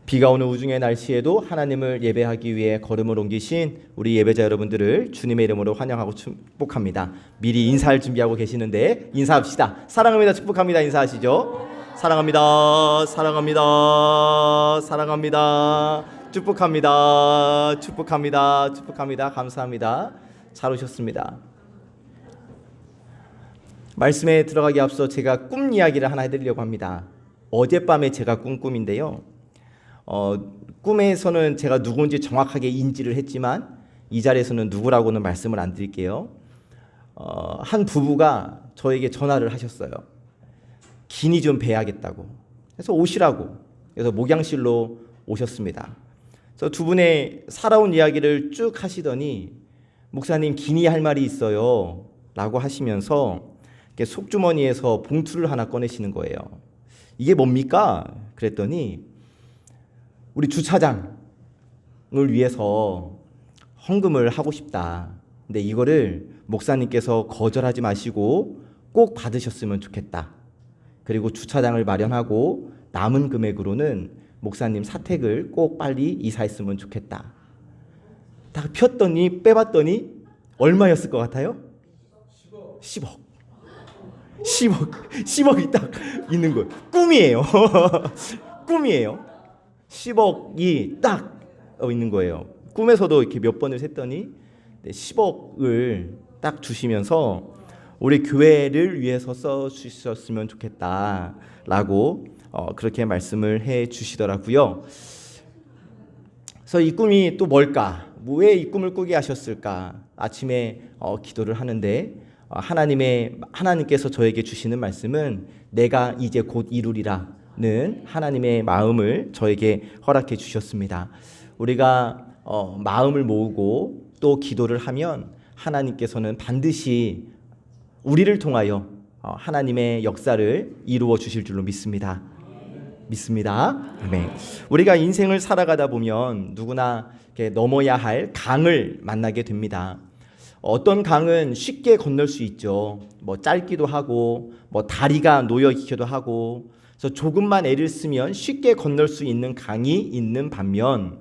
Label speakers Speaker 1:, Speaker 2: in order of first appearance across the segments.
Speaker 1: 비가 오는 우중의 날씨에도 하나님을 예배하기 위해 걸음을 옮기신 우리 예배자 여러분들을 주님의 이름으로 환영하고 축복합니다. 미리 인사를 준비하고 계시는데 인사합시다. 사랑합니다. 축복합니다. 인사하시죠. 사랑합니다. 사랑합니다. 사랑합니다. 축복합니다. 축복합니다. 축복합니다. 감사합니다. 잘 오셨습니다. 말씀에 들어가기 앞서 제가 꿈 이야기를 하나 해드리려고 합니다. 어젯밤에 제가 꾼 꿈인데요. 꿈에서는 제가 누군지 정확하게 인지를 했지만 이 자리에서는 누구라고는 말씀을 안 드릴게요. 한 부부가 저에게 전화를 하셨어요. 기니 좀 뵈야겠다고. 그래서 오시라고. 그래서 목양실로 오셨습니다. 그래서 두 분의 살아온 이야기를 쭉 하시더니 목사님 기니 할 말이 있어요 라고 하시면서 속주머니에서 봉투를 하나 꺼내시는 거예요. 이게 뭡니까? 그랬더니 우리 주차장을 위해서 헌금을 하고 싶다. 근데 이거를 목사님께서 거절하지 마시고 꼭 받으셨으면 좋겠다. 그리고 주차장을 마련하고 남은 금액으로는 목사님 사택을 꼭 빨리 이사했으면 좋겠다. 다 폈더니 빼봤더니 얼마였을 것 같아요? 10억. 10억이 딱 있는 거예요. 꿈이에요. 꿈이에요. 10억이 딱 있는 거예요. 꿈에서도 이렇게 몇 번을 셌더니 10억을 딱 주시면서 우리 교회를 위해서 써주셨으면 좋겠다라고 그렇게 말씀을 해 주시더라고요. 그래서 이 꿈이 또 뭘까? 왜 이 꿈을 꾸게 하셨을까? 아침에 기도를 하는데 하나님께서 저에게 주시는 말씀은 내가 이제 곧 이루리라는 하나님의 마음을 저에게 허락해 주셨습니다. 우리가 마음을 모으고 또 기도를 하면 하나님께서는 반드시 우리를 통하여 하나님의 역사를 이루어 주실 줄로 믿습니다. 아멘. 우리가 인생을 살아가다 보면 누구나 이렇게 넘어야 할 강을 만나게 됩니다. 어떤 강은 쉽게 건널 수 있죠. 짧기도 하고 다리가 놓여 있기도 하고, 그래서 조금만 애를 쓰면 쉽게 건널 수 있는 강이 있는 반면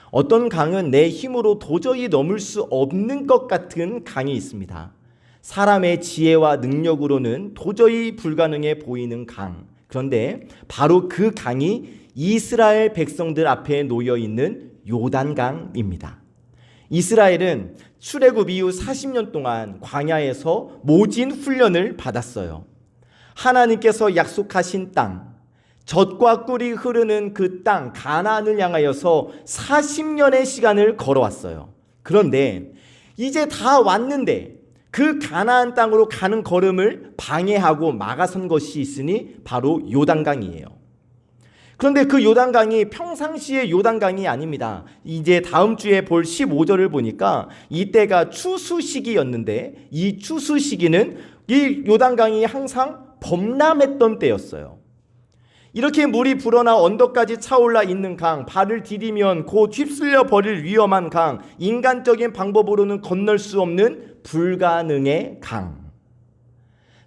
Speaker 1: 어떤 강은 내 힘으로 도저히 넘을 수 없는 것 같은 강이 있습니다. 사람의 지혜와 능력으로는 도저히 불가능해 보이는 강. 그런데 바로 그 강이 이스라엘 백성들 앞에 놓여 있는 요단강입니다. 이스라엘은 출애굽 이후 40년 동안 광야에서 모진 훈련을 받았어요. 하나님께서 약속하신 땅, 젖과 꿀이 흐르는 그 땅 가나안을 향하여서 40년의 시간을 걸어왔어요. 그런데 이제 다 왔는데 그 가나안 땅으로 가는 걸음을 방해하고 막아선 것이 있으니 바로 요단강이에요. 그런데 그 요단강이 평상시의 요단강이 아닙니다. 이제 다음 주에 볼 15절을 보니까 이때가 추수 시기였는데 이 추수 시기는 이 요단강이 항상 범람했던 때였어요. 이렇게 물이 불어나 언덕까지 차올라 있는 강, 발을 디디면 곧 휩쓸려 버릴 위험한 강, 인간적인 방법으로는 건널 수 없는 불가능의 강.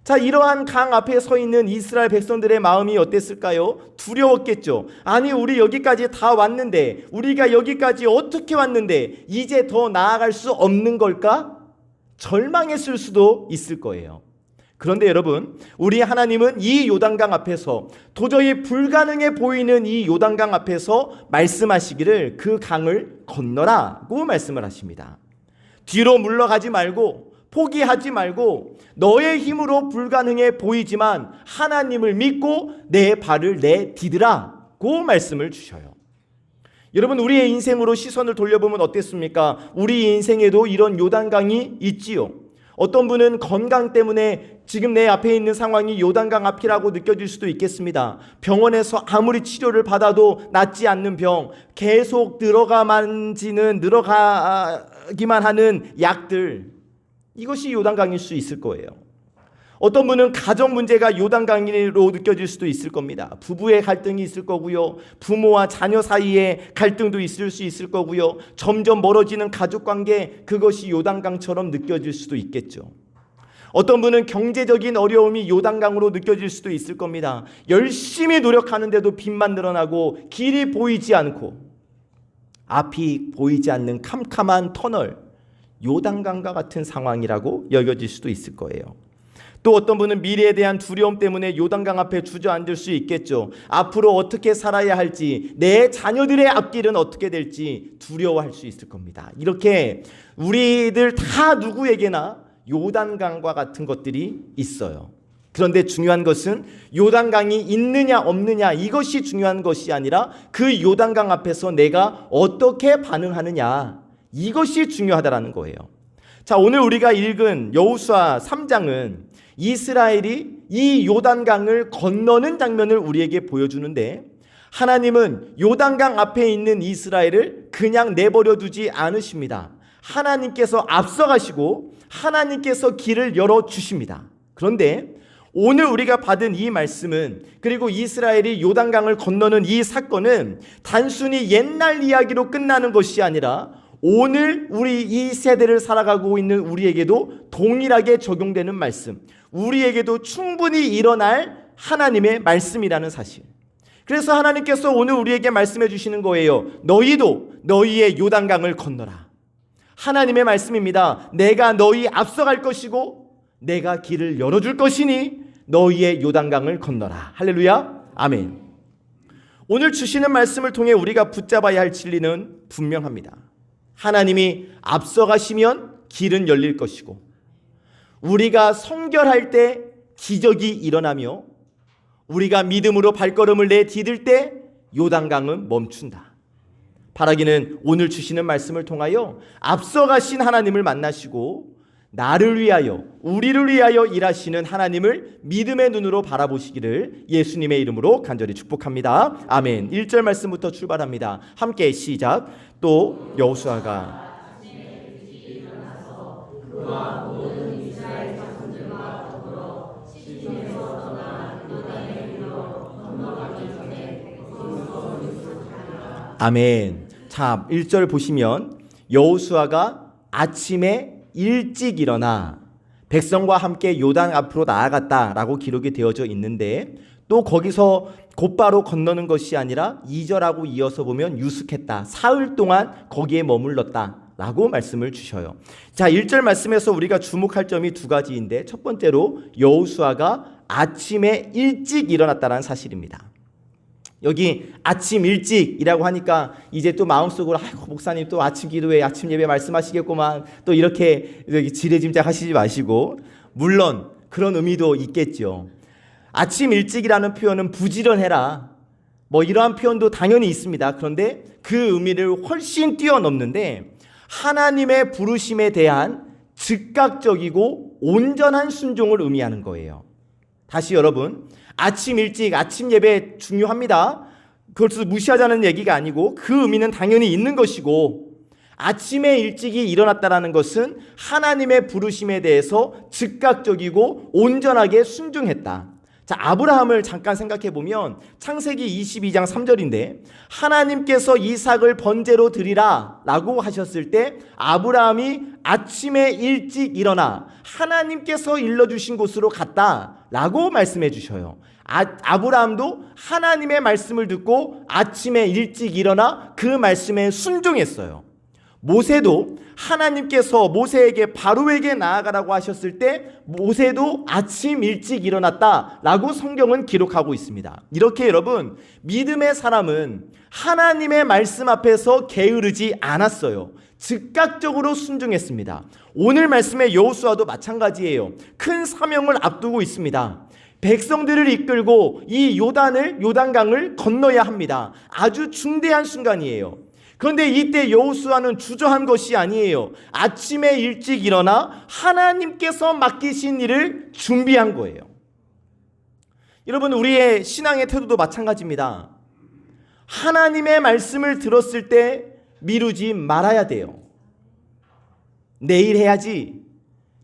Speaker 1: 자, 이러한 강 앞에 서 있는 이스라엘 백성들의 마음이 어땠을까요? 두려웠겠죠. 아니, 우리 여기까지 다 왔는데, 우리가 여기까지 어떻게 왔는데 이제 더 나아갈 수 없는 걸까? 절망했을 수도 있을 거예요. 그런데 여러분, 우리 하나님은 이 요단강 앞에서 도저히 불가능해 보이는 이 요단강 앞에서 말씀하시기를 그 강을 건너라고 말씀을 하십니다. 뒤로 물러가지 말고 포기하지 말고 너의 힘으로 불가능해 보이지만 하나님을 믿고 내 발을 내디디라고 말씀을 주셔요. 여러분, 우리의 인생으로 시선을 돌려보면 어땠습니까? 우리 인생에도 이런 요단강이 있지요. 어떤 분은 건강 때문에 지금 내 앞에 있는 상황이 요단강 앞이라고 느껴질 수도 있겠습니다. 병원에서 아무리 치료를 받아도 낫지 않는 병, 계속 늘어가기만 하는 약들, 이것이 요단강일 수 있을 거예요. 어떤 분은 가정 문제가 요단강으로 느껴질 수도 있을 겁니다. 부부의 갈등이 있을 거고요. 부모와 자녀 사이에 갈등도 있을 수 있을 거고요. 점점 멀어지는 가족관계, 그것이 요단강처럼 느껴질 수도 있겠죠. 어떤 분은 경제적인 어려움이 요단강으로 느껴질 수도 있을 겁니다. 열심히 노력하는데도 빚만 늘어나고 길이 보이지 않고 앞이 보이지 않는 캄캄한 터널, 요단강과 같은 상황이라고 여겨질 수도 있을 거예요. 또 어떤 분은 미래에 대한 두려움 때문에 요단강 앞에 주저앉을 수 있겠죠. 앞으로 어떻게 살아야 할지, 내 자녀들의 앞길은 어떻게 될지 두려워할 수 있을 겁니다. 이렇게 우리들 다 누구에게나 요단강과 같은 것들이 있어요. 그런데 중요한 것은 요단강이 있느냐 없느냐, 이것이 중요한 것이 아니라 그 요단강 앞에서 내가 어떻게 반응하느냐, 이것이 중요하다라는 거예요. 자, 오늘 우리가 읽은 여호수아 3장은 이스라엘이 이 요단강을 건너는 장면을 우리에게 보여주는데, 하나님은 요단강 앞에 있는 이스라엘을 그냥 내버려 두지 않으십니다. 하나님께서 앞서가시고 하나님께서 길을 열어주십니다. 그런데 오늘 우리가 받은 이 말씀은, 그리고 이스라엘이 요단강을 건너는 이 사건은 단순히 옛날 이야기로 끝나는 것이 아니라 오늘 우리 이 세대를 살아가고 있는 우리에게도 동일하게 적용되는 말씀, 우리에게도 충분히 일어날 하나님의 말씀이라는 사실. 그래서 하나님께서 오늘 우리에게 말씀해 주시는 거예요. 너희도 너희의 요단강을 건너라. 하나님의 말씀입니다. 내가 너희 앞서갈 것이고 내가 길을 열어줄 것이니 너희의 요단강을 건너라. 할렐루야. 아멘. 오늘 주시는 말씀을 통해 우리가 붙잡아야 할 진리는 분명합니다. 하나님이 앞서가시면 길은 열릴 것이고, 우리가 성결할 때 기적이 일어나며, 우리가 믿음으로 발걸음을 내디딜 때 요단강은 멈춘다. 바라기는 오늘 주시는 말씀을 통하여 앞서가신 하나님을 만나시고 나를 위하여, 우리를 위하여 일하시는 하나님을 믿음의 눈으로 바라보시기를 예수님의 이름으로 간절히 축복합니다. 아멘. 1절 말씀부터 출발합니다. 함께 시작. 또 여호수아가 아멘. 자, 1절 보시면 여호수아가 아침에 일찍 일어나 백성과 함께 요단 앞으로 나아갔다라고 기록이 되어져 있는데, 또 거기서 곧바로 건너는 것이 아니라 2절하고 이어서 보면 유숙했다. 사흘 동안 거기에 머물렀다라고 말씀을 주셔요. 자, 1절 말씀에서 우리가 주목할 점이 두 가지인데, 첫 번째로 여호수아가 아침에 일찍 일어났다는 사실입니다. 여기 아침 일찍이라고 하니까 이제 또 마음속으로 아이고 목사님 또 아침 기도회 아침 예배 말씀하시겠구만, 또 이렇게 지레짐작 하시지 마시고, 물론 그런 의미도 있겠죠. 아침 일찍이라는 표현은 부지런해라, 뭐 이러한 표현도 당연히 있습니다. 그런데 그 의미를 훨씬 뛰어넘는데 하나님의 부르심에 대한 즉각적이고 온전한 순종을 의미하는 거예요. 다시 여러분, 아침 일찍, 아침 예배 중요합니다. 그것을 무시하자는 얘기가 아니고 그 의미는 당연히 있는 것이고, 아침에 일찍이 일어났다는 것은 하나님의 부르심에 대해서 즉각적이고 온전하게 순종했다. 자, 아브라함을 잠깐 생각해 보면 창세기 22장 3절인데 하나님께서 이삭을 번제로 드리라 라고 하셨을 때 아브라함이 아침에 일찍 일어나 하나님께서 일러주신 곳으로 갔다 라고 말씀해 주셔요. 아브라함도 하나님의 말씀을 듣고 아침에 일찍 일어나 그 말씀에 순종했어요. 모세도 하나님께서 모세에게 바로에게 나아가라고 하셨을 때 모세도 아침 일찍 일어났다라고 성경은 기록하고 있습니다. 이렇게 여러분, 믿음의 사람은 하나님의 말씀 앞에서 게으르지 않았어요. 즉각적으로 순종했습니다. 오늘 말씀의 여호수아도 마찬가지예요. 큰 사명을 앞두고 있습니다. 백성들을 이끌고 이 요단강을 건너야 합니다. 아주 중대한 순간이에요. 그런데 이때 여호수아는 주저한 것이 아니에요. 아침에 일찍 일어나 하나님께서 맡기신 일을 준비한 거예요. 여러분, 우리의 신앙의 태도도 마찬가지입니다. 하나님의 말씀을 들었을 때 미루지 말아야 돼요. 내일 해야지,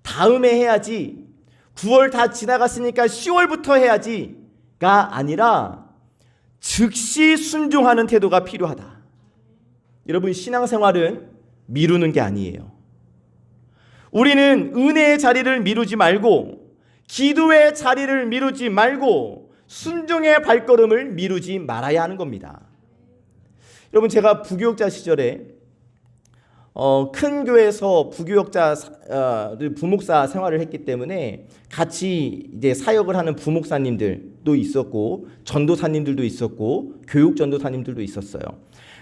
Speaker 1: 다음에 해야지, 9월 다 지나갔으니까 10월부터 해야지가 아니라 즉시 순종하는 태도가 필요하다. 여러분, 신앙생활은 미루는 게 아니에요. 우리는 은혜의 자리를 미루지 말고 기도의 자리를 미루지 말고 순종의 발걸음을 미루지 말아야 하는 겁니다. 여러분, 제가 부교육자 시절에 큰 교회에서 부목사 생활을 했기 때문에 같이 이제 사역을 하는 부목사님들도 있었고 전도사님들도 있었고 교육 전도사님들도 있었어요.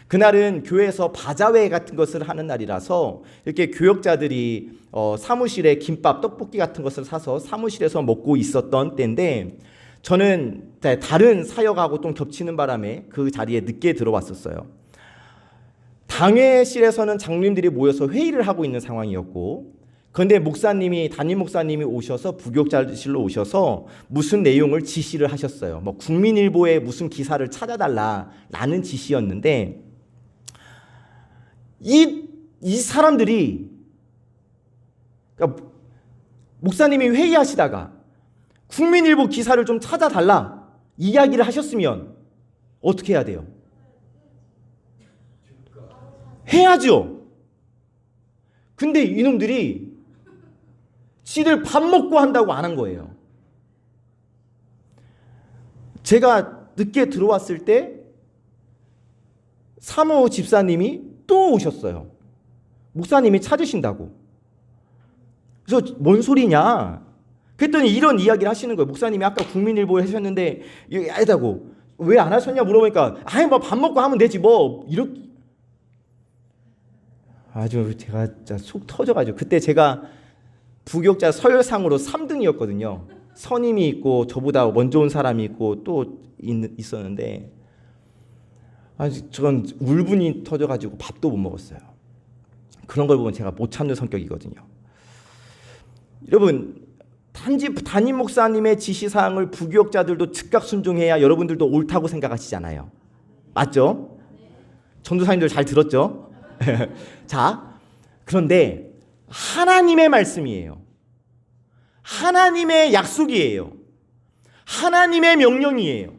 Speaker 1: 그날은 교회에서 바자회 같은 것을 하는 날이라서 이렇게 교역자들이 사무실에 김밥, 떡볶이 같은 것을 사서 사무실에서 먹고 있었던 때인데 저는 다른 사역하고 좀 겹치는 바람에 그 자리에 늦게 들어왔었어요. 당회실에서는 장로님들이 모여서 회의를 하고 있는 상황이었고, 그런데 담임 목사님이 오셔서 부교육자실로 오셔서 무슨 내용을 지시를 하셨어요. 뭐 국민일보에 무슨 기사를 찾아달라라는 지시였는데 이 사람들이, 그러니까 목사님이 회의하시다가 국민일보 기사를 좀 찾아달라 이야기를 하셨으면 어떻게 해야 돼요? 해야죠. 근데 이놈들이 지들 밥 먹고 한다고 안 한 거예요. 제가 늦게 들어왔을 때 사모 집사님이 또 오셨어요. 목사님이 찾으신다고. 그래서 뭔 소리냐? 그랬더니 이런 이야기를 하시는 거예요. 목사님이 아까 국민일보에 하셨는데 이게 아니다고. 왜 안 하셨냐 물어보니까 아이 뭐 밥 먹고 하면 되지 뭐 이렇게. 아주 제가 진짜 속 터져가지고, 그때 제가 부교육자 서열상으로 3등이었거든요. 선임이 있고 저보다 먼저 온 사람이 있고 또 있었는데 아주 저건 울분이 터져가지고 밥도 못 먹었어요. 그런 걸 보면 제가 못 참는 성격이거든요. 여러분, 담임 목사님의 지시사항을 부교육자들도 즉각 순종해야 여러분들도 옳다고 생각하시잖아요. 맞죠? 전도사님들 잘 들었죠? 자, 그런데 하나님의 말씀이에요. 하나님의 약속이에요. 하나님의 명령이에요.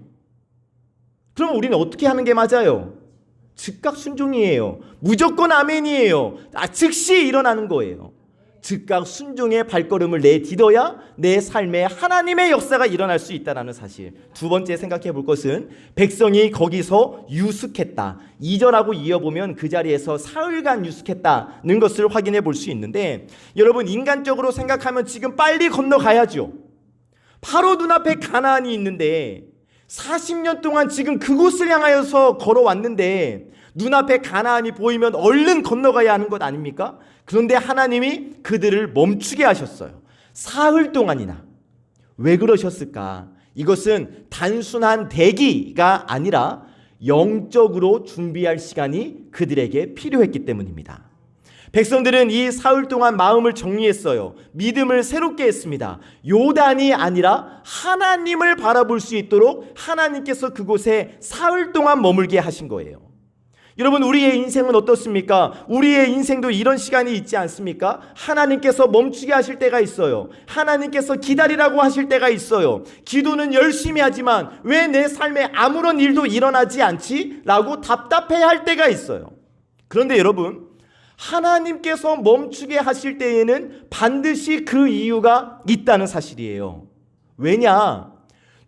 Speaker 1: 그럼 우리는 어떻게 하는 게 맞아요? 즉각 순종이에요. 무조건 아멘이에요. 즉시 일어나는 거예요. 즉각 순종의 발걸음을 내딛어야 내 삶에 하나님의 역사가 일어날 수 있다는 사실. 두 번째 생각해 볼 것은 백성이 거기서 유숙했다. 2절하고 이어보면 그 자리에서 사흘간 유숙했다는 것을 확인해 볼 수 있는데, 여러분, 인간적으로 생각하면 지금 빨리 건너가야죠. 바로 눈앞에 가나안이 있는데 40년 동안 지금 그곳을 향하여서 걸어왔는데 눈앞에 가나안이 보이면 얼른 건너가야 하는 것 아닙니까? 그런데 하나님이 그들을 멈추게 하셨어요. 사흘 동안이나. 왜 그러셨을까? 이것은 단순한 대기가 아니라 영적으로 준비할 시간이 그들에게 필요했기 때문입니다. 백성들은 이 사흘 동안 마음을 정리했어요. 믿음을 새롭게 했습니다. 요단이 아니라 하나님을 바라볼 수 있도록 하나님께서 그곳에 사흘 동안 머물게 하신 거예요. 여러분, 우리의 인생은 어떻습니까? 우리의 인생도 이런 시간이 있지 않습니까? 하나님께서 멈추게 하실 때가 있어요. 하나님께서 기다리라고 하실 때가 있어요. 기도는 열심히 하지만 왜 내 삶에 아무런 일도 일어나지 않지? 라고 답답해 할 때가 있어요. 그런데 여러분, 하나님께서 멈추게 하실 때에는 반드시 그 이유가 있다는 사실이에요. 왜냐?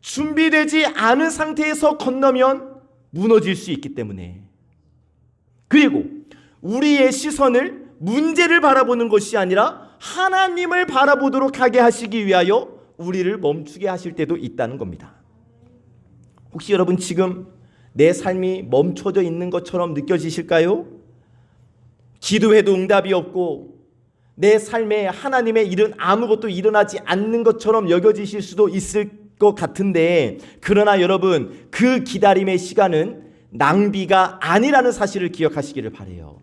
Speaker 1: 준비되지 않은 상태에서 건너면 무너질 수 있기 때문에. 그리고 우리의 시선을 문제를 바라보는 것이 아니라 하나님을 바라보도록 하게 하시기 위하여 우리를 멈추게 하실 때도 있다는 겁니다. 혹시 여러분 지금 내 삶이 멈춰져 있는 것처럼 느껴지실까요? 기도해도 응답이 없고 내 삶에 하나님의 일은 아무것도 일어나지 않는 것처럼 여겨지실 수도 있을 것 같은데, 그러나 여러분, 그 기다림의 시간은 낭비가 아니라는 사실을 기억하시기를 바라요.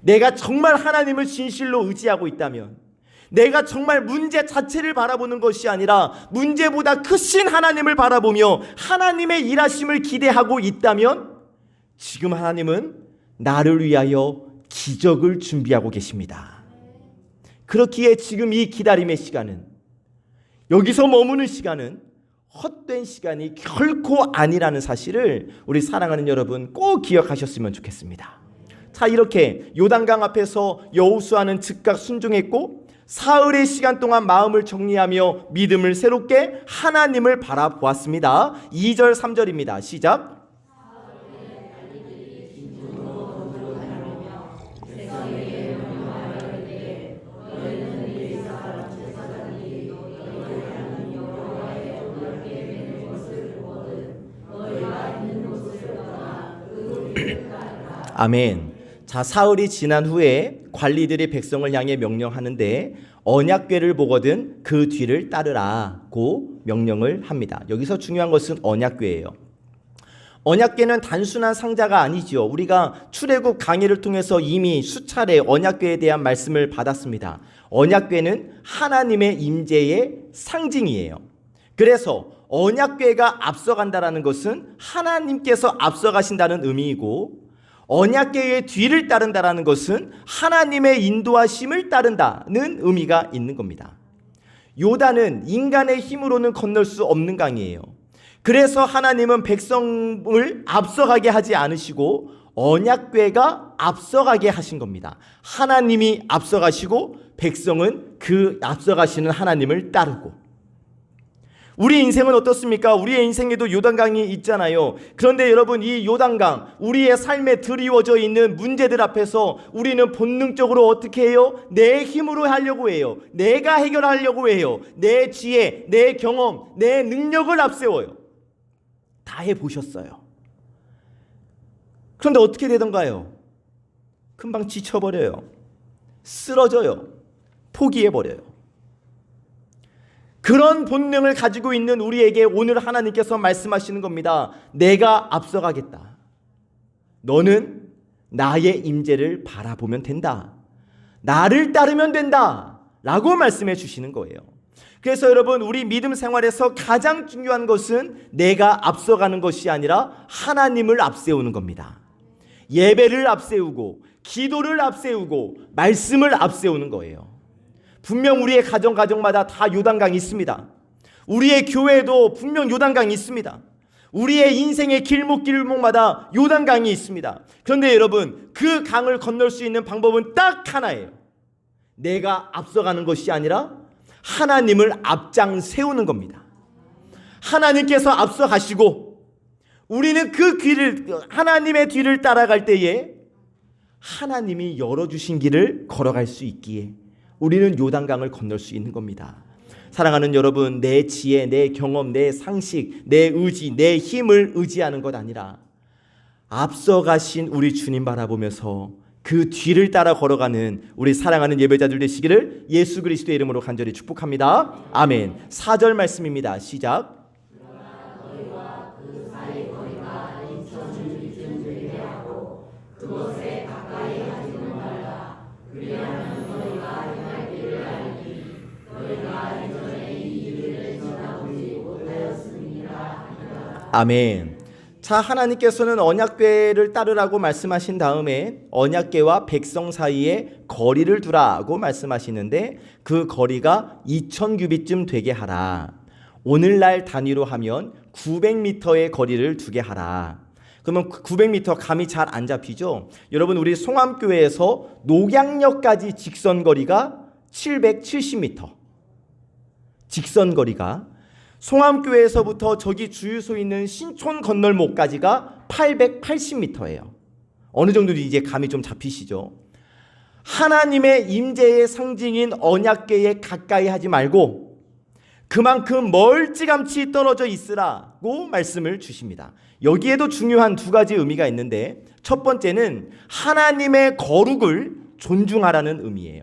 Speaker 1: 내가 정말 하나님을 진실로 의지하고 있다면, 내가 정말 문제 자체를 바라보는 것이 아니라 문제보다 크신 하나님을 바라보며 하나님의 일하심을 기대하고 있다면, 지금 하나님은 나를 위하여 기적을 준비하고 계십니다. 그렇기에 지금 이 기다림의 시간은, 여기서 머무는 시간은 헛된 시간이 결코 아니라는 사실을 우리 사랑하는 여러분 꼭 기억하셨으면 좋겠습니다. 자, 이렇게 요단강 앞에서 여호수아는 즉각 순종했고 사흘의 시간 동안 마음을 정리하며 믿음을 새롭게 하나님을 바라보았습니다. 2절 3절입니다. 시작. 아멘. 자, 사흘이 지난 후에 관리들이 백성을 향해 명령하는데 언약궤를 보거든 그 뒤를 따르라고 명령을 합니다. 여기서 중요한 것은 언약궤예요. 언약궤는 단순한 상자가 아니죠. 우리가 출애굽 강해를 통해서 이미 수차례 언약궤에 대한 말씀을 받았습니다. 언약궤는 하나님의 임재의 상징이에요. 그래서 언약궤가 앞서간다라는 것은 하나님께서 앞서가신다는 의미이고, 언약궤의 뒤를 따른다라는 것은 하나님의 인도하심을 따른다는 의미가 있는 겁니다. 요단은 인간의 힘으로는 건널 수 없는 강이에요. 그래서 하나님은 백성을 앞서가게 하지 않으시고 언약궤가 앞서가게 하신 겁니다. 하나님이 앞서가시고 백성은 그 앞서가시는 하나님을 따르고. 우리 인생은 어떻습니까? 우리의 인생에도 요단강이 있잖아요. 그런데 여러분, 이 요단강, 우리의 삶에 드리워져 있는 문제들 앞에서 우리는 본능적으로 어떻게 해요? 내 힘으로 하려고 해요. 내가 해결하려고 해요. 내 지혜, 내 경험, 내 능력을 앞세워요. 다 해보셨어요. 그런데 어떻게 되던가요? 금방 지쳐버려요. 쓰러져요. 포기해버려요. 그런 본능을 가지고 있는 우리에게 오늘 하나님께서 말씀하시는 겁니다. 내가 앞서가겠다. 너는 나의 임재를 바라보면 된다. 나를 따르면 된다. 라고 말씀해 주시는 거예요. 그래서 여러분, 우리 믿음 생활에서 가장 중요한 것은 내가 앞서가는 것이 아니라 하나님을 앞세우는 겁니다. 예배를 앞세우고 기도를 앞세우고 말씀을 앞세우는 거예요. 분명 우리의 가정마다 다 요단강이 있습니다. 우리의 교회에도 분명 요단강이 있습니다. 우리의 인생의 길목마다 요단강이 있습니다. 그런데 여러분, 그 강을 건널 수 있는 방법은 딱 하나예요. 내가 앞서가는 것이 아니라 하나님을 앞장 세우는 겁니다. 하나님께서 앞서가시고 우리는 그 길을, 하나님의 뒤를 따라갈 때에 하나님이 열어주신 길을 걸어갈 수 있기에 우리는 요단강을 건널 수 있는 겁니다. 사랑하는 여러분, 내 지혜, 내 경험, 내 상식, 내 의지, 내 힘을 의지하는 것 아니라 앞서가신 우리 주님 바라보면서 그 뒤를 따라 걸어가는 우리 사랑하는 예배자들 되시기를 예수 그리스도의 이름으로 간절히 축복합니다. 아멘. 4절 말씀입니다. 시작. 아멘. 자, 하나님께서는 언약궤를 따르라고 말씀하신 다음에 언약궤와 백성 사이에 거리를 두라고 말씀하시는데 그 거리가 2000규빗쯤 되게 하라. 오늘날 단위로 하면 900m의 거리를 두게 하라. 그러면 900m 감이 잘 안 잡히죠? 여러분, 우리 송암교회에서 녹양역까지 직선거리가 770m. 직선거리가 송암교회에서부터 저기 주유소 있는 신촌 건널목까지가 880m예요. 어느 정도인지 이제 감이 좀 잡히시죠? 하나님의 임재의 상징인 언약궤에 가까이 하지 말고 그만큼 멀찌감치 떨어져 있으라고 말씀을 주십니다. 여기에도 중요한 두 가지 의미가 있는데, 첫 번째는 하나님의 거룩을 존중하라는 의미예요.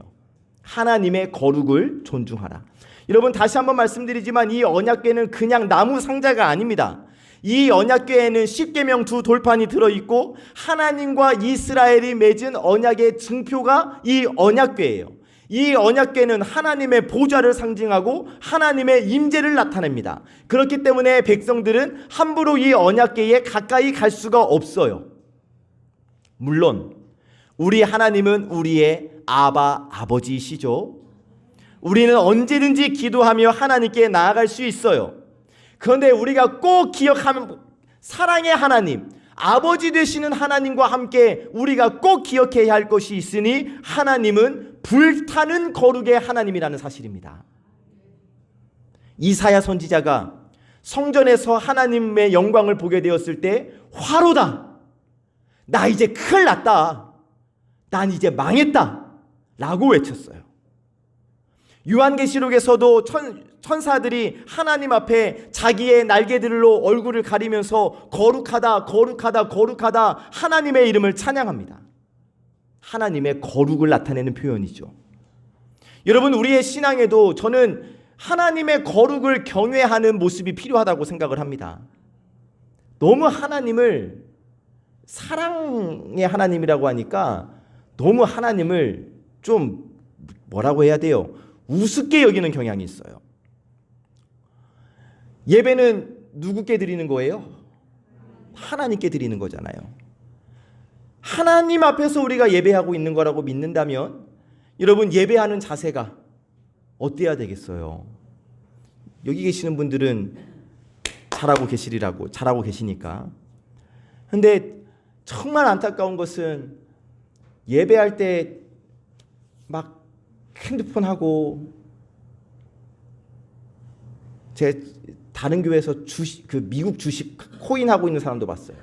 Speaker 1: 하나님의 거룩을 존중하라. 여러분, 다시 한번 말씀드리지만 이 언약궤는 그냥 나무 상자가 아닙니다. 이 언약궤에는 십계명 두 돌판이 들어있고 하나님과 이스라엘이 맺은 언약의 증표가 이 언약궤예요. 이 언약궤는 하나님의 보좌를 상징하고 하나님의 임재를 나타냅니다. 그렇기 때문에 백성들은 함부로 이 언약궤에 가까이 갈 수가 없어요. 물론 우리 하나님은 우리의 아버지이시죠. 우리는 언제든지 기도하며 하나님께 나아갈 수 있어요. 그런데 우리가 꼭 기억하면 사랑의 하나님, 아버지 되시는 하나님과 함께 우리가 꼭 기억해야 할 것이 있으니 하나님은 불타는 거룩의 하나님이라는 사실입니다. 이사야 선지자가 성전에서 하나님의 영광을 보게 되었을 때 화로다, 나 이제 큰일 났다, 난 이제 망했다 라고 외쳤어요. 요한계시록에서도 천사들이 하나님 앞에 자기의 날개들로 얼굴을 가리면서 거룩하다 거룩하다 거룩하다 하나님의 이름을 찬양합니다. 하나님의 거룩을 나타내는 표현이죠. 여러분, 우리의 신앙에도 저는 하나님의 거룩을 경외하는 모습이 필요하다고 생각을 합니다. 너무 하나님을 사랑의 하나님이라고 하니까 너무 하나님을 좀 뭐라고 해야 돼요? 우습게 여기는 경향이 있어요. 예배는 누구께 드리는 거예요? 하나님께 드리는 거잖아요. 하나님 앞에서 우리가 예배하고 있는 거라고 믿는다면 여러분, 예배하는 자세가 어때야 되겠어요? 여기 계시는 분들은 잘하고 계시니까. 근데 정말 안타까운 것은 예배할 때 막 핸드폰 하고, 제 다른 교회에서 주식, 미국 주식 코인 하고 있는 사람도 봤어요.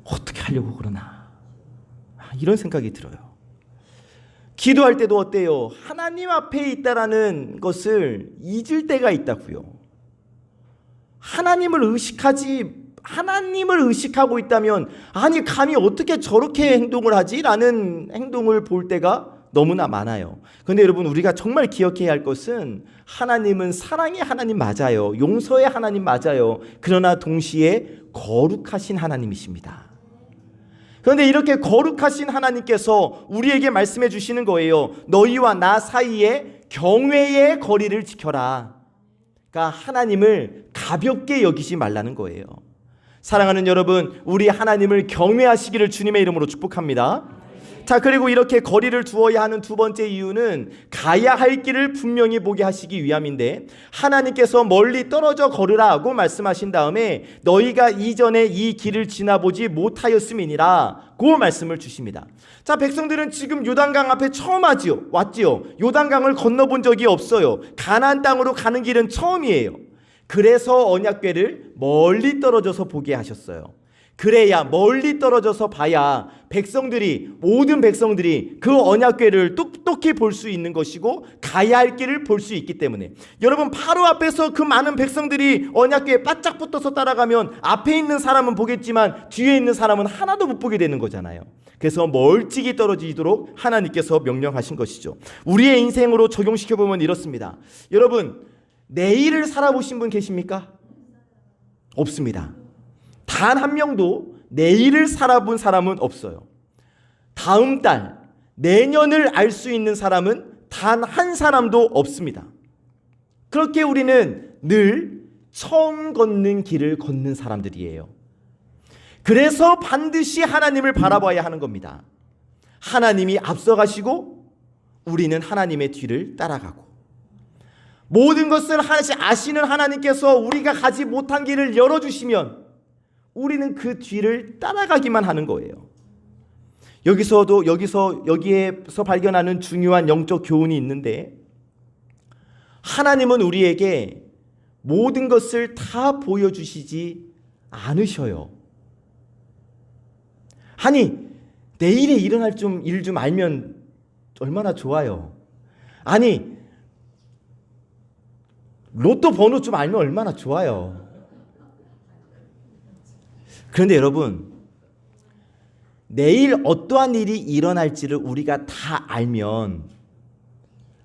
Speaker 1: 어떻게 하려고 그러나, 이런 생각이 들어요. 기도할 때도 어때요? 하나님 앞에 있다라는 것을 잊을 때가 있다고요. 하나님을 의식하고 있다면, 아니 감히 어떻게 저렇게 행동을 하지? 라는 행동을 볼 때가 너무나 많아요. 그런데 여러분, 우리가 정말 기억해야 할 것은 하나님은 사랑의 하나님 맞아요. 용서의 하나님 맞아요. 그러나 동시에 거룩하신 하나님이십니다. 그런데 이렇게 거룩하신 하나님께서 우리에게 말씀해 주시는 거예요. 너희와 나 사이에 경외의 거리를 지켜라. 그러니까 하나님을 가볍게 여기지 말라는 거예요. 사랑하는 여러분, 우리 하나님을 경외하시기를 주님의 이름으로 축복합니다. 자, 그리고 이렇게 거리를 두어야 하는 두 번째 이유는 가야 할 길을 분명히 보게 하시기 위함인데, 하나님께서 멀리 떨어져 걸으라고 말씀하신 다음에 너희가 이전에 이 길을 지나보지 못하였음이니라 고 말씀을 주십니다. 자, 백성들은 지금 요단강 앞에 처음 왔지요. 요단강을 건너본 적이 없어요. 가나안 땅으로 가는 길은 처음이에요. 그래서 언약궤를 멀리 떨어져서 보게 하셨어요. 그래야, 멀리 떨어져서 봐야 모든 백성들이 그 언약궤를 똑똑히 볼 수 있는 것이고 가야 할 길을 볼 수 있기 때문에, 여러분, 바로 앞에서 그 많은 백성들이 언약궤에 바짝 붙어서 따라가면 앞에 있는 사람은 보겠지만 뒤에 있는 사람은 하나도 못 보게 되는 거잖아요. 그래서 멀찍이 떨어지도록 하나님께서 명령하신 것이죠. 우리의 인생으로 적용시켜보면 이렇습니다. 여러분, 내일을 살아보신 분 계십니까? 없습니다. 단 한 명도 내일을 살아본 사람은 없어요. 다음 달, 내년을 알 수 있는 사람은 단 한 사람도 없습니다. 그렇게 우리는 늘 처음 걷는 길을 걷는 사람들이에요. 그래서 반드시 하나님을 바라봐야 하는 겁니다. 하나님이 앞서가시고 우리는 하나님의 뒤를 따라가고, 모든 것을 아시는 하나님께서 우리가 가지 못한 길을 열어주시면 우리는 그 뒤를 따라가기만 하는 거예요. 여기에서 발견하는 중요한 영적 교훈이 있는데, 하나님은 우리에게 모든 것을 다 보여주시지 않으셔요. 아니, 내일에 일어날 일 좀 알면 얼마나 좋아요. 아니, 로또 번호 좀 알면 얼마나 좋아요. 그런데 여러분, 내일 어떠한 일이 일어날지를 우리가 다 알면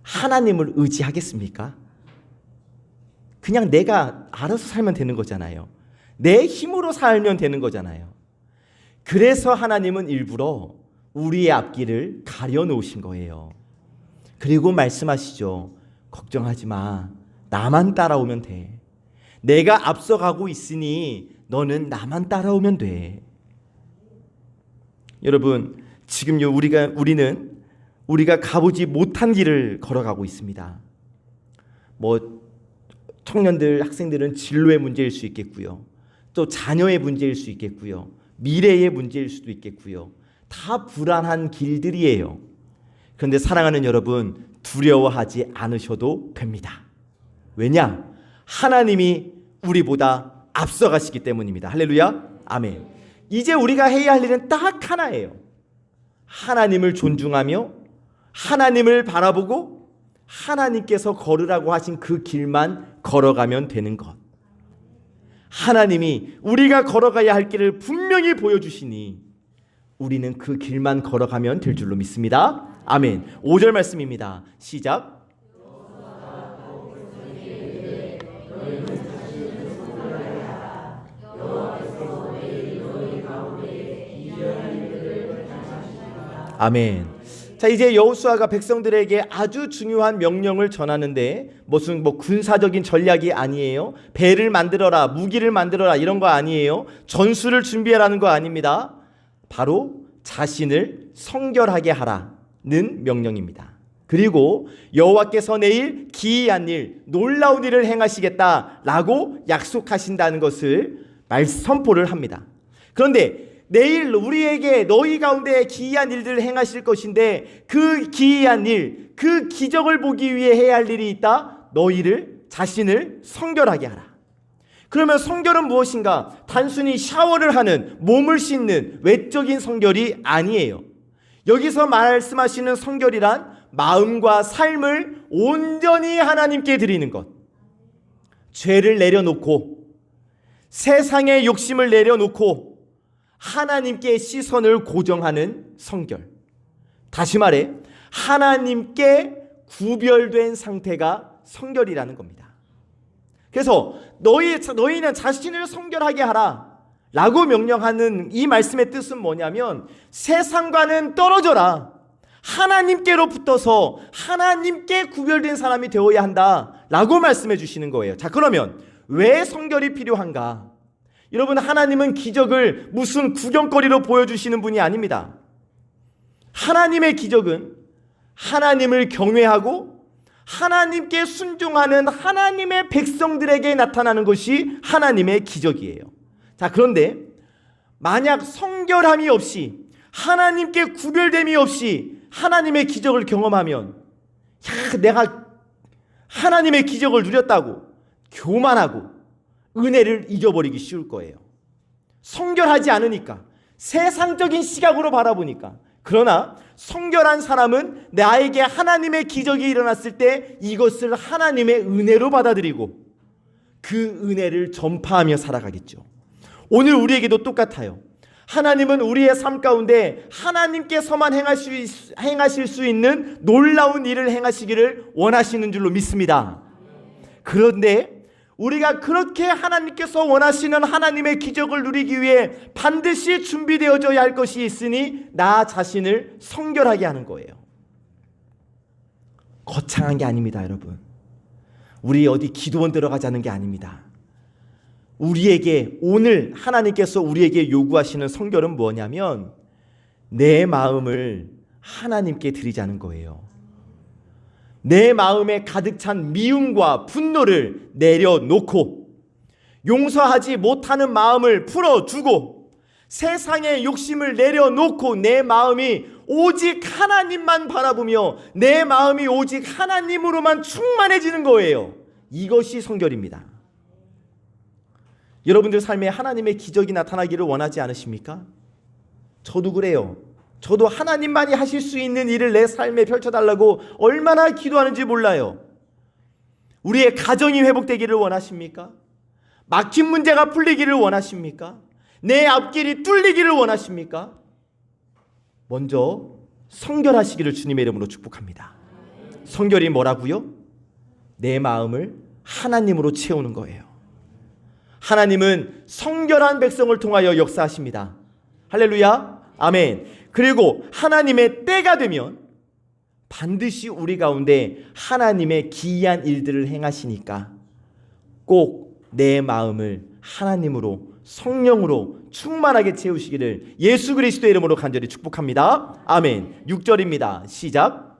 Speaker 1: 하나님을 의지하겠습니까? 그냥 내가 알아서 살면 되는 거잖아요. 내 힘으로 살면 되는 거잖아요. 그래서 하나님은 일부러 우리의 앞길을 가려놓으신 거예요. 그리고 말씀하시죠. 걱정하지 마. 나만 따라오면 돼. 내가 앞서가고 있으니 너는 나만 따라오면 돼. 여러분, 지금 우리가 가보지 못한 길을 걸어가고 있습니다. 청년들, 학생들은 진로의 문제일 수 있겠고요. 또 자녀의 문제일 수 있겠고요. 미래의 문제일 수도 있겠고요. 다 불안한 길들이에요. 그런데 사랑하는 여러분, 두려워하지 않으셔도 됩니다. 왜냐? 하나님이 우리보다 앞서가시기 때문입니다. 할렐루야. 아멘. 이제 우리가 해야 할 일은 딱 하나예요. 하나님을 존중하며 하나님을 바라보고 하나님께서 걸으라고 하신 그 길만 걸어가면 되는 것. 하나님이 우리가 걸어가야 할 길을 분명히 보여주시니 우리는 그 길만 걸어가면 될 줄로 믿습니다. 아멘. 5절 말씀입니다. 시작. 아멘. 자, 이제 여호수아가 백성들에게 아주 중요한 명령을 전하는데 무슨 군사적인 전략이 아니에요. 배를 만들어라, 무기를 만들어라 이런 거 아니에요. 전술을 준비하라는 거 아닙니다. 바로 자신을 성결하게 하라는 명령입니다. 그리고 여호와께서 내일 기이한 일, 놀라운 일을 행하시겠다라고 약속하신다는 것을 선포를 합니다. 그런데 내일 우리에게 너희 가운데 기이한 일들을 행하실 것인데 그 기이한 일, 그 기적을 보기 위해 해야 할 일이 있다. 너희를 자신을 성결하게 하라. 그러면 성결은 무엇인가? 단순히 샤워를 하는, 몸을 씻는 외적인 성결이 아니에요. 여기서 말씀하시는 성결이란 마음과 삶을 온전히 하나님께 드리는 것. 죄를 내려놓고 세상의 욕심을 내려놓고 하나님께 시선을 고정하는 성결. 다시 말해 하나님께 구별된 상태가 성결이라는 겁니다. 그래서 너희는 자신을 성결하게 하라 라고 명령하는 이 말씀의 뜻은 뭐냐면 세상과는 떨어져라. 하나님께로 붙어서 하나님께 구별된 사람이 되어야 한다 라고 말씀해 주시는 거예요. 자, 그러면 왜 성결이 필요한가? 여러분, 하나님은 기적을 무슨 구경거리로 보여주시는 분이 아닙니다. 하나님의 기적은 하나님을 경외하고 하나님께 순종하는 하나님의 백성들에게 나타나는 것이 하나님의 기적이에요. 자, 그런데 만약 성결함이 없이 하나님께 구별됨이 없이 하나님의 기적을 경험하면 내가 하나님의 기적을 누렸다고 교만하고 은혜를 잊어버리기 쉬울 거예요. 성결하지 않으니까, 세상적인 시각으로 바라보니까. 그러나 성결한 사람은 나에게 하나님의 기적이 일어났을 때 이것을 하나님의 은혜로 받아들이고 그 은혜를 전파하며 살아가겠죠. 오늘 우리에게도 똑같아요. 하나님은 우리의 삶 가운데 하나님께서만 행하실 수 있는 놀라운 일을 행하시기를 원하시는 줄로 믿습니다. 그런데 우리가 그렇게 하나님께서 원하시는 하나님의 기적을 누리기 위해 반드시 준비되어져야 할 것이 있으니 나 자신을 성결하게 하는 거예요. 거창한 게 아닙니다, 여러분. 우리 어디 기도원 들어가자는 게 아닙니다. 우리에게 오늘 하나님께서 우리에게 요구하시는 성결은 뭐냐면 내 마음을 하나님께 드리자는 거예요. 내 마음에 가득 찬 미움과 분노를 내려놓고 용서하지 못하는 마음을 풀어주고 세상의 욕심을 내려놓고 내 마음이 오직 하나님만 바라보며 내 마음이 오직 하나님으로만 충만해지는 거예요. 이것이 성결입니다. 여러분들 삶에 하나님의 기적이 나타나기를 원하지 않으십니까? 저도 그래요. 저도 하나님만이 하실 수 있는 일을 내 삶에 펼쳐달라고 얼마나 기도하는지 몰라요. 우리의 가정이 회복되기를 원하십니까? 막힌 문제가 풀리기를 원하십니까? 내 앞길이 뚫리기를 원하십니까? 먼저 성결하시기를 주님의 이름으로 축복합니다. 성결이 뭐라고요? 내 마음을 하나님으로 채우는 거예요. 하나님은 성결한 백성을 통하여 역사하십니다. 할렐루야, 아멘. 그리고 하나님의 때가 되면 반드시 우리 가운데 하나님의 기이한 일들을 행하시니까 꼭 내 마음을 하나님으로 성령으로 충만하게 채우시기를 예수 그리스도의 이름으로 간절히 축복합니다. 아멘. 6절입니다. 시작.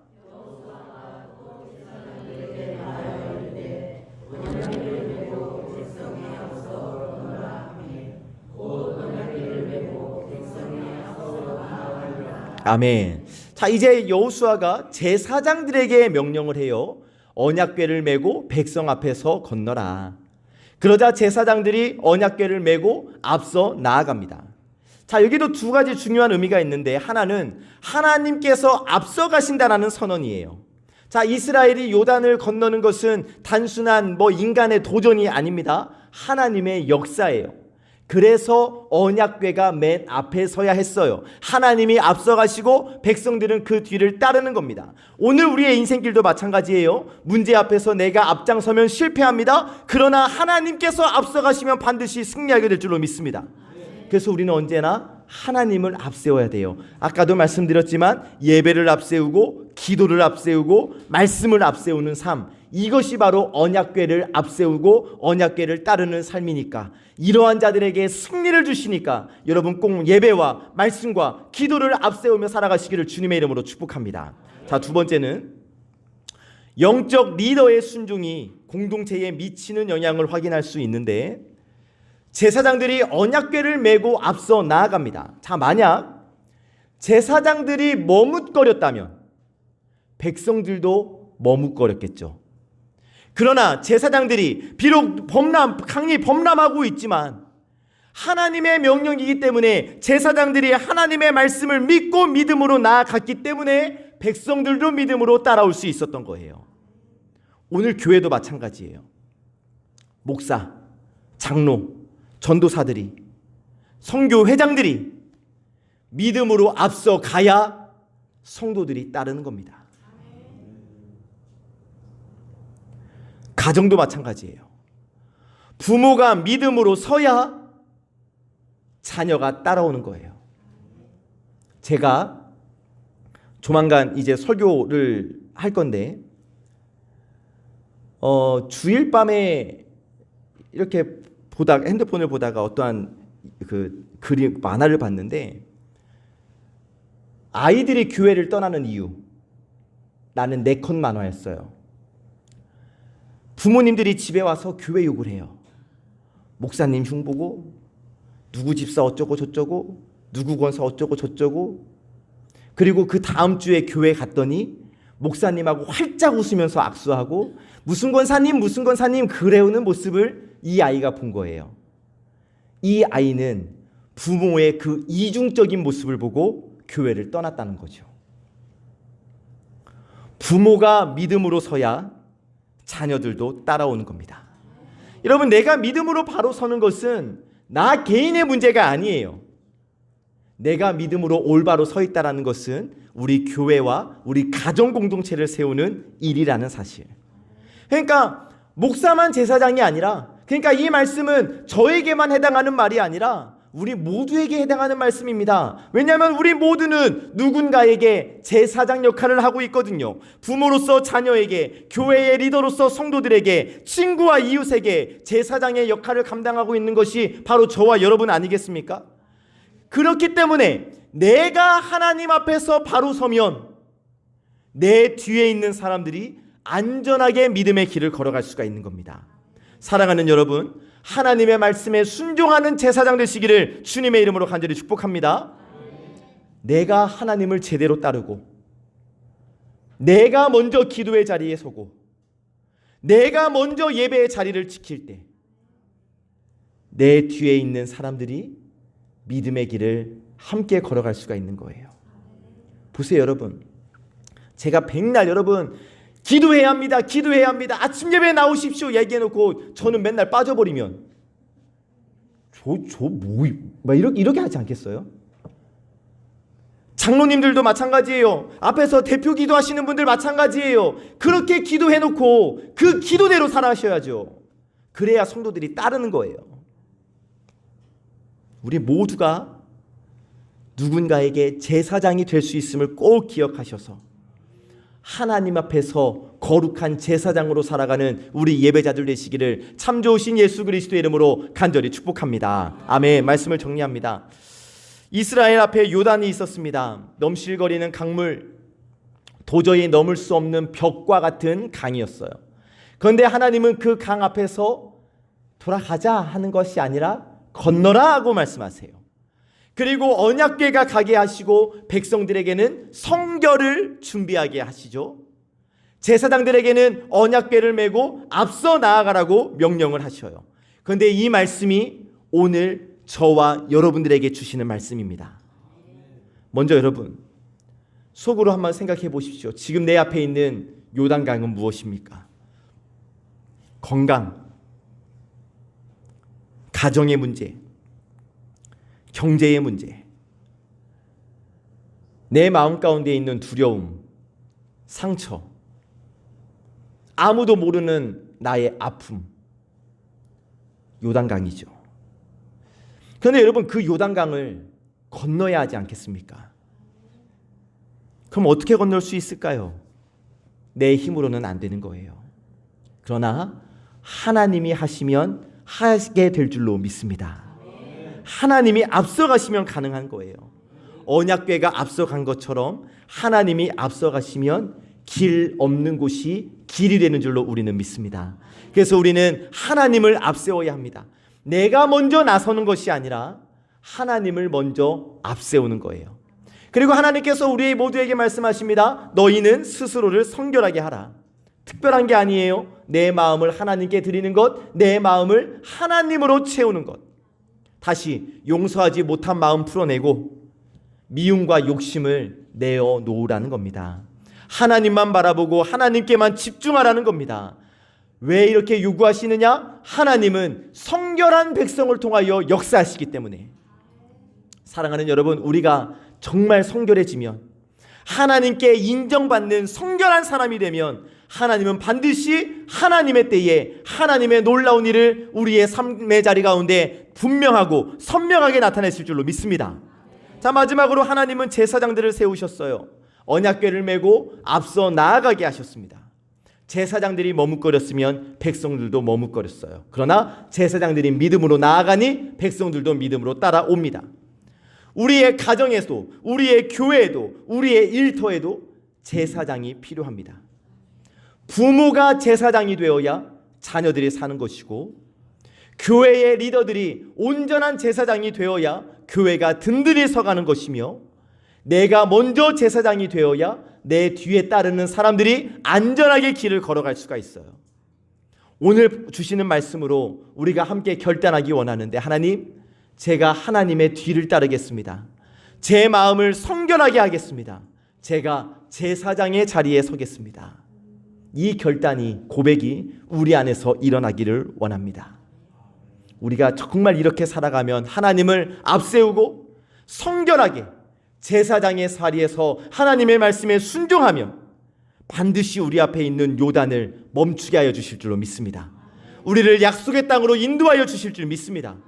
Speaker 1: 아멘. 자, 이제 여호수아가 제사장들에게 명령을 해요. 언약궤를 메고 백성 앞에서 건너라. 그러자 제사장들이 언약궤를 메고 앞서 나아갑니다. 자, 여기도 두 가지 중요한 의미가 있는데, 하나는 하나님께서 앞서 가신다라는 선언이에요. 자, 이스라엘이 요단을 건너는 것은 단순한 인간의 도전이 아닙니다. 하나님의 역사예요. 그래서 언약궤가 맨 앞에 서야 했어요. 하나님이 앞서가시고 백성들은 그 뒤를 따르는 겁니다. 오늘 우리의 인생길도 마찬가지예요. 문제 앞에서 내가 앞장서면 실패합니다. 그러나 하나님께서 앞서가시면 반드시 승리하게 될 줄로 믿습니다. 그래서 우리는 언제나 하나님을 앞세워야 돼요. 아까도 말씀드렸지만 예배를 앞세우고 기도를 앞세우고 말씀을 앞세우는 삶, 이것이 바로 언약궤를 앞세우고 언약궤를 따르는 삶이니까, 이러한 자들에게 승리를 주시니까 여러분 꼭 예배와 말씀과 기도를 앞세우며 살아가시기를 주님의 이름으로 축복합니다. 자, 두 번째는 영적 리더의 순종이 공동체에 미치는 영향을 확인할 수 있는데, 제사장들이 언약궤를 메고 앞서 나아갑니다. 자, 만약 제사장들이 머뭇거렸다면 백성들도 머뭇거렸겠죠. 그러나 제사장들이 비록 강이 범람하고 있지만 하나님의 명령이기 때문에 제사장들이 하나님의 말씀을 믿고 믿음으로 나아갔기 때문에 백성들도 믿음으로 따라올 수 있었던 거예요. 오늘 교회도 마찬가지예요. 목사, 장로, 전도사들이, 선교 회장들이 믿음으로 앞서 가야 성도들이 따르는 겁니다. 가정도 마찬가지예요. 부모가 믿음으로 서야 자녀가 따라오는 거예요. 제가 조만간 이제 설교를 할 건데, 주일 밤에 이렇게 핸드폰을 보다가 어떠한 그림 만화를 봤는데, 아이들이 교회를 떠나는 이유라는 4컷 만화였어요. 부모님들이 집에 와서 교회 욕을 해요. 목사님 흉보고, 누구 집사 어쩌고 저쩌고, 누구 권사 어쩌고 저쩌고. 그리고 그 다음 주에 교회 갔더니 목사님하고 활짝 웃으면서 악수하고 무슨 권사님 그래오는 모습을 이 아이가 본 거예요. 이 아이는 부모의 그 이중적인 모습을 보고 교회를 떠났다는 거죠. 부모가 믿음으로 서야 자녀들도 따라오는 겁니다. 여러분, 내가 믿음으로 바로 서는 것은 나 개인의 문제가 아니에요. 내가 믿음으로 올바로 서 있다는 것은 우리 교회와 우리 가정 공동체를 세우는 일이라는 사실. 그러니까 목사만 제사장이 아니라, 그러니까 이 말씀은 저에게만 해당하는 말이 아니라 우리 모두에게 해당하는 말씀입니다. 왜냐하면 우리 모두는 누군가에게 제사장 역할을 하고 있거든요. 부모로서 자녀에게, 교회의 리더로서 성도들에게, 친구와 이웃에게 제사장의 역할을 감당하고 있는 것이 바로 저와 여러분 아니겠습니까? 그렇기 때문에 내가 하나님 앞에서 바로 서면 내 뒤에 있는 사람들이 안전하게 믿음의 길을 걸어갈 수가 있는 겁니다. 사랑하는 여러분, 하나님의 말씀에 순종하는 제사장 되시기를 주님의 이름으로 간절히 축복합니다. 내가 하나님을 제대로 따르고, 내가 먼저 기도의 자리에 서고, 내가 먼저 예배의 자리를 지킬 때 내 뒤에 있는 사람들이 믿음의 길을 함께 걸어갈 수가 있는 거예요. 보세요, 여러분. 제가 백날 여러분 기도해야 합니다. 아침 예배에 나오십시오. 얘기해놓고 저는 맨날 빠져버리면 이렇게 하지 않겠어요? 장로님들도 마찬가지예요. 앞에서 대표 기도하시는 분들 마찬가지예요. 그렇게 기도해놓고 그 기도대로 살아셔야죠. 그래야 성도들이 따르는 거예요. 우리 모두가 누군가에게 제사장이 될 수 있음을 꼭 기억하셔서 하나님 앞에서 거룩한 제사장으로 살아가는 우리 예배자들 되시기를 참 좋으신 예수 그리스도의 이름으로 간절히 축복합니다. 아멘. 말씀을 정리합니다. 이스라엘 앞에 요단이 있었습니다. 넘실거리는 강물, 도저히 넘을 수 없는 벽과 같은 강이었어요. 그런데 하나님은 그 강 앞에서 돌아가자 하는 것이 아니라 건너라 하고 말씀하세요. 그리고 언약궤가 가게 하시고 백성들에게는 성결을 준비하게 하시죠. 제사장들에게는 언약궤를 메고 앞서 나아가라고 명령을 하셔요. 그런데 이 말씀이 오늘 저와 여러분들에게 주시는 말씀입니다. 먼저 여러분, 속으로 한번 생각해 보십시오. 지금 내 앞에 있는 요단강은 무엇입니까? 건강, 가정의 문제, 경제의 문제, 내 마음 가운데 있는 두려움, 상처, 아무도 모르는 나의 아픔, 요단강이죠. 그런데 여러분, 그 요단강을 건너야 하지 않겠습니까? 그럼 어떻게 건널 수 있을까요? 내 힘으로는 안 되는 거예요. 그러나 하나님이 하시면 하게 될 줄로 믿습니다. 하나님이 앞서가시면 가능한 거예요. 언약궤가 앞서간 것처럼 하나님이 앞서가시면 길 없는 곳이 길이 되는 줄로 우리는 믿습니다. 그래서 우리는 하나님을 앞세워야 합니다. 내가 먼저 나서는 것이 아니라 하나님을 먼저 앞세우는 거예요. 그리고 하나님께서 우리 모두에게 말씀하십니다. 너희는 스스로를 성결하게 하라. 특별한 게 아니에요. 내 마음을 하나님께 드리는 것, 내 마음을 하나님으로 채우는 것. 다시 용서하지 못한 마음 풀어내고 미움과 욕심을 내어 놓으라는 겁니다. 하나님만 바라보고 하나님께만 집중하라는 겁니다. 왜 이렇게 요구하시느냐? 하나님은 성결한 백성을 통하여 역사하시기 때문에. 사랑하는 여러분, 우리가 정말 성결해지면, 하나님께 인정받는 성결한 사람이 되면 하나님은 반드시 하나님의 때에 하나님의 놀라운 일을 우리의 삶의 자리 가운데 분명하고 선명하게 나타내실 줄로 믿습니다. 자, 마지막으로 하나님은 제사장들을 세우셨어요. 언약궤를 메고 앞서 나아가게 하셨습니다. 제사장들이 머뭇거렸으면 백성들도 머뭇거렸어요. 그러나 제사장들이 믿음으로 나아가니 백성들도 믿음으로 따라옵니다. 우리의 가정에도, 우리의 교회에도, 우리의 일터에도 제사장이 필요합니다. 부모가 제사장이 되어야 자녀들이 사는 것이고, 교회의 리더들이 온전한 제사장이 되어야 교회가 든든히 서가는 것이며, 내가 먼저 제사장이 되어야 내 뒤에 따르는 사람들이 안전하게 길을 걸어갈 수가 있어요. 오늘 주시는 말씀으로 우리가 함께 결단하기 원하는데, 하나님, 제가 하나님의 뒤를 따르겠습니다. 제 마음을 성결하게 하겠습니다. 제가 제사장의 자리에 서겠습니다. 이 결단이, 고백이 우리 안에서 일어나기를 원합니다. 우리가 정말 이렇게 살아가면, 하나님을 앞세우고 성결하게 제사장의 자리에서 하나님의 말씀에 순종하면 반드시 우리 앞에 있는 요단을 멈추게 하여 주실 줄로 믿습니다. 우리를 약속의 땅으로 인도하여 주실 줄 믿습니다.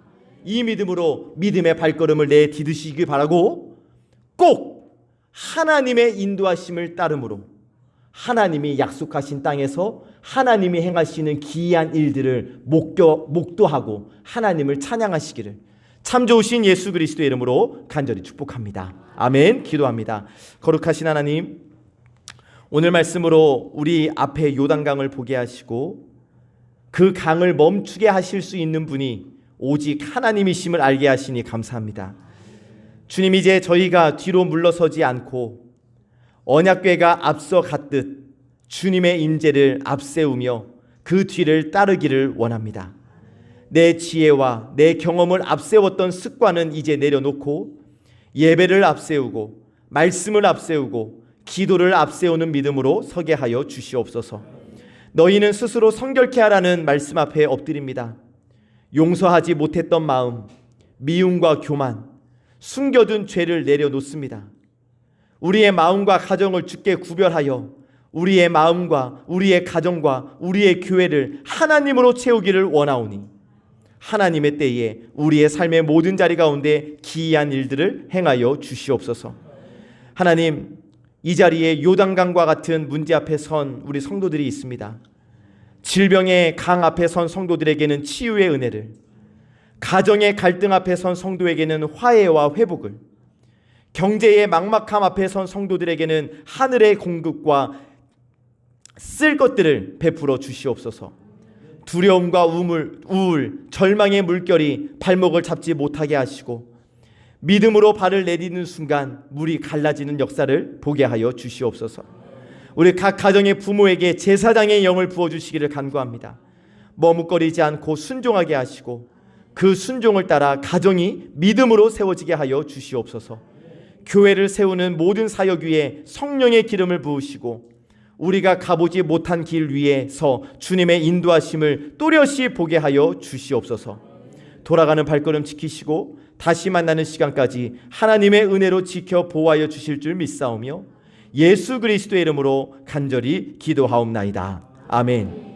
Speaker 1: 이 믿음으로 믿음의 발걸음을 내디디시기 바라고, 꼭 하나님의 인도하심을 따름으로 하나님이 약속하신 땅에서 하나님이 행하시는 기이한 일들을 목도하고 하나님을 찬양하시기를 참 좋으신 예수 그리스도의 이름으로 간절히 축복합니다. 아멘. 기도합니다. 거룩하신 하나님, 오늘 말씀으로 우리 앞에 요단강을 보게 하시고 그 강을 멈추게 하실 수 있는 분이 오직 하나님이심을 알게 하시니 감사합니다. 주님, 이제 저희가 뒤로 물러서지 않고 언약궤가 앞서 갔듯 주님의 임재를 앞세우며 그 뒤를 따르기를 원합니다. 내 지혜와 내 경험을 앞세웠던 습관은 이제 내려놓고 예배를 앞세우고 말씀을 앞세우고 기도를 앞세우는 믿음으로 서게 하여 주시옵소서. 너희는 스스로 성결케 하라는 말씀 앞에 엎드립니다. 용서하지 못했던 마음, 미움과 교만, 숨겨둔 죄를 내려놓습니다. 우리의 마음과 가정을 주께 구별하여 우리의 마음과 우리의 가정과 우리의 교회를 하나님으로 채우기를 원하오니 하나님의 때에 우리의 삶의 모든 자리 가운데 기이한 일들을 행하여 주시옵소서. 하나님, 이 자리에 요단강과 같은 문제 앞에 선 우리 성도들이 있습니다. 질병의 강 앞에 선 성도들에게는 치유의 은혜를, 가정의 갈등 앞에 선 성도에게는 화해와 회복을, 경제의 막막함 앞에 선 성도들에게는 하늘의 공급과 쓸 것들을 베풀어 주시옵소서. 두려움과 우울, 절망의 물결이 발목을 잡지 못하게 하시고 믿음으로 발을 내디는 순간 물이 갈라지는 역사를 보게 하여 주시옵소서. 우리 각 가정의 부모에게 제사장의 영을 부어주시기를 간구합니다. 머뭇거리지 않고 순종하게 하시고 그 순종을 따라 가정이 믿음으로 세워지게 하여 주시옵소서. 교회를 세우는 모든 사역 위에 성령의 기름을 부으시고 우리가 가보지 못한 길 위에서 주님의 인도하심을 또렷이 보게 하여 주시옵소서. 돌아가는 발걸음 지키시고 다시 만나는 시간까지 하나님의 은혜로 지켜 보호하여 주실 줄 믿사오며 예수 그리스도의 이름으로 간절히 기도하옵나이다. 아멘.